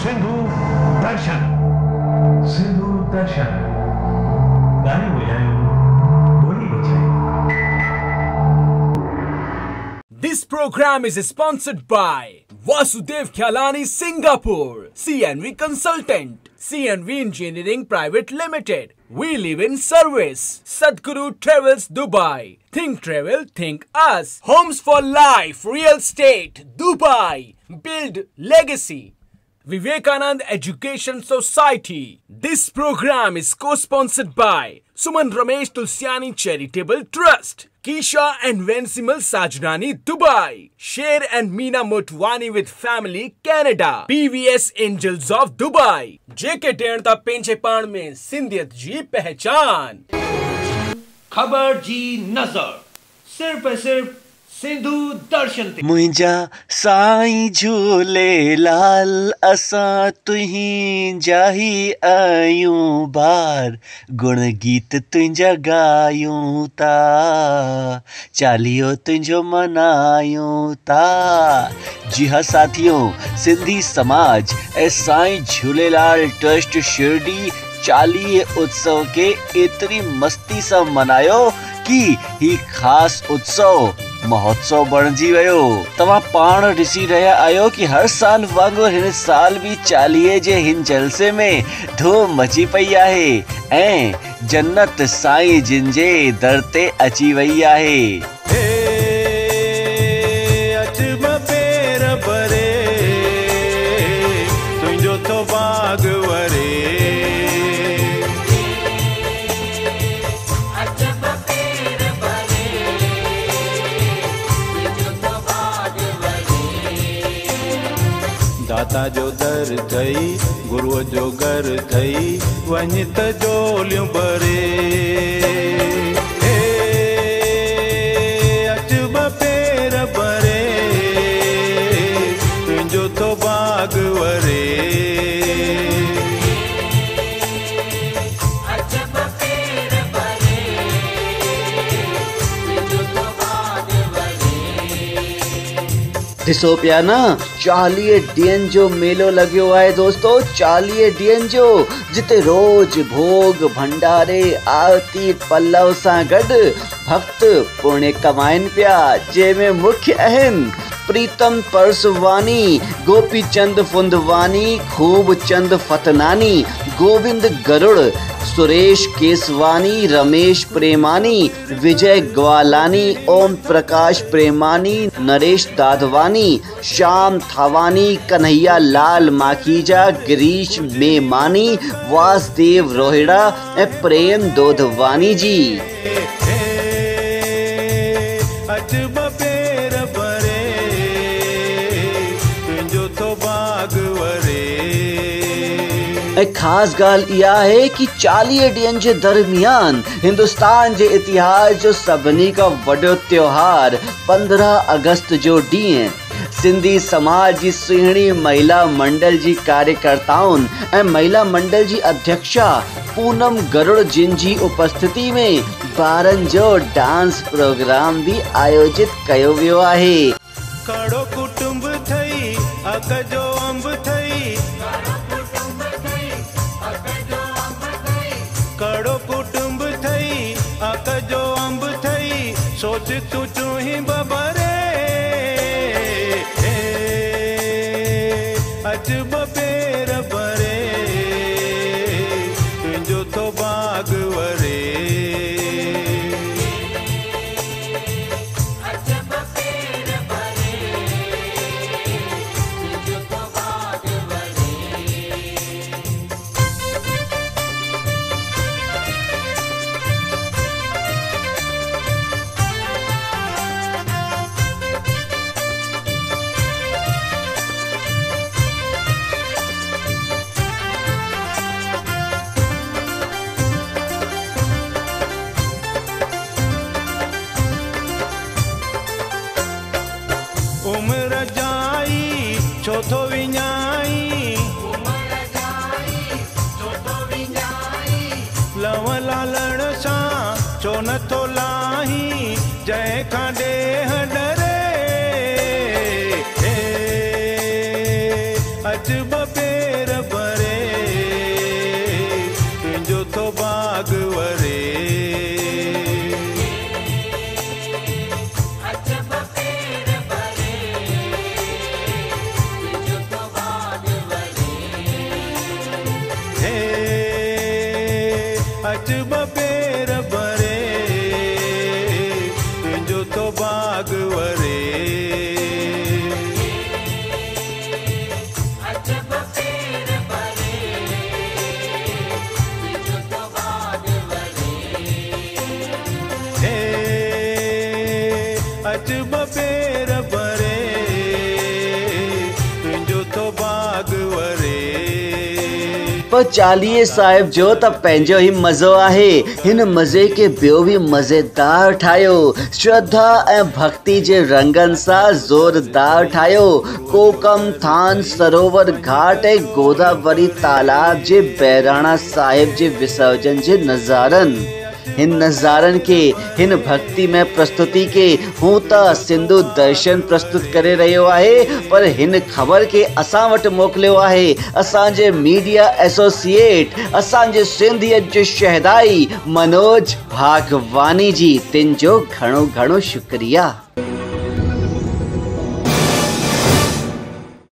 सिंधु दर्शन। सिंधु दर्शन गाने बजायो, बोली बजाई। This program is sponsored by Vasudev Khyalani Singapore, CNV Consultant, CNV Engineering Private Limited. We live in service. Sadhguru Travels Dubai. Think travel, think us. Homes for Life, Real Estate, Dubai. Build legacy. Vivekanand Education Society. This program is co-sponsored by Suman Ramesh Tulsiani Charitable Trust, Kisha and Vensimal Sajrani Dubai, Sher and Meena Motwani with Family Canada, PVS Angels of Dubai, JK टेणता पेंचेपाण में सिंधियत जी पहचान। खबर जी नजर सिर्फ सिंधु दर्शन ते। मुंहिंजा साईं झूलेलाल असां तुंहिंजा ही आयूं बार, गुण गीत तुंहिंजा ॻायूं था, चालीहो तुंहिंजो मनायूं था। जी हाँ साथियों, सिंधी समाज ऐं साईं झूलेलाल ट्रस्ट शिरडी चालीहे उत्सव के एतरी मस्ती सां मनायो कि ही ख़ास उत्सव महोत्सव बणिजी वियो। तव्हां पाण ॾिसी रहिया आहियो कि हर साल वांगुरु हिन साल भी चालीहे जे हिन जलसे में धूम मची पई आहे ऐं जन्नत साईं जिन जे दर ते अची वई आहे। दाता जो दर थई, गुरुअ जो घर थई, वञ त जोलियूं भरे। अच ॿ पेर भरे, तुंहिंजो तो बाग वरे। ॾिसो पिया न, 40 ॾींहंनि जो मेलो लॻियो आहे दोस्तो। 40 ॾींहंनि जो, जिते रोज भोग भंडारे आरती पल्लव सां गॾु भक्त पुण्य कमाइनि पिया, जंहिंमें मुख्य आहिनि प्रीतम परसवानी, गोपी चंद फुंदवानी, खूब चंद फतनानी, गोविंद गरुड़, सुरेश केसवानी, रमेश प्रेमानी, विजय ग्वालानी, ओम प्रकाश प्रेमानी, नरेश दादवानी, श्याम थावानी, कन्हैया लाल माखीजा, गिरीश मेमानी, वासदेव रोहिड़ा ऐं प्रेम दोधवानी जी। ऐं ख़ासि ॻाल्हि इहा आहे कि 40 ॾींहंनि जे दरमियान हिंदुस्तान जे इतिहास जो सभिनी खां वॾो त्योहार 15 अगस्त जो ॾींहुं सिंधी समाज जी सुहिणी महिला मंडल जी कार्यकर्ताउनि ऐं महिला मंडल जी अध्यक्षा पूनम गरुड़ जिन जी उपस्थिति में ॿारनि जो डांस प्रोग्राम भी आयोजित कयो वियो आहे। कड़ो कुटुंब थई, अक जो अंब थई, कड़ो कुटुंब थई, अक जो अंब थई, सोच तू चूही बबरे। अच ॿ पेर भरे, तुंहिंजो तो बाग वरे। उम्र जाई चौथो विञाई, लव लालण सां छो नथो लाही, जंहिं खां ॾेह डरे। अच ॿ पेर अच पेर भरे तुंहिंजो तो बाग वरे अच पेर भरे तुंहिंजो तो बाग वरे। पर चालीहे साहिब जो त पंहिंजो ई मज़ो आहे। हिन मज़े खे ॿियो बि मज़ेदार ठाहियो, श्रद्धा ऐं भक्ति जे रंगनि सां ज़ोरदार ठाहियो। कोकम थान सरोवर घाट ऐं गोदावरी तालाब जे बहिराणा साहिब जे विसर्जन जे नज़ारनि, हिन नज़ारनि के, हिन भक्ति में प्रस्तुति के हूं त सिंधु दर्शन प्रस्तुत करे रहियो आहे, पर हिन ख़बर के असां वटि मोकिलियो आहे असांजे मीडिया एसोसिएट, असांजे सिंधियत जो शहदाई मनोज भागवानी जी। तिन जो घणो घणो शुक्रिया।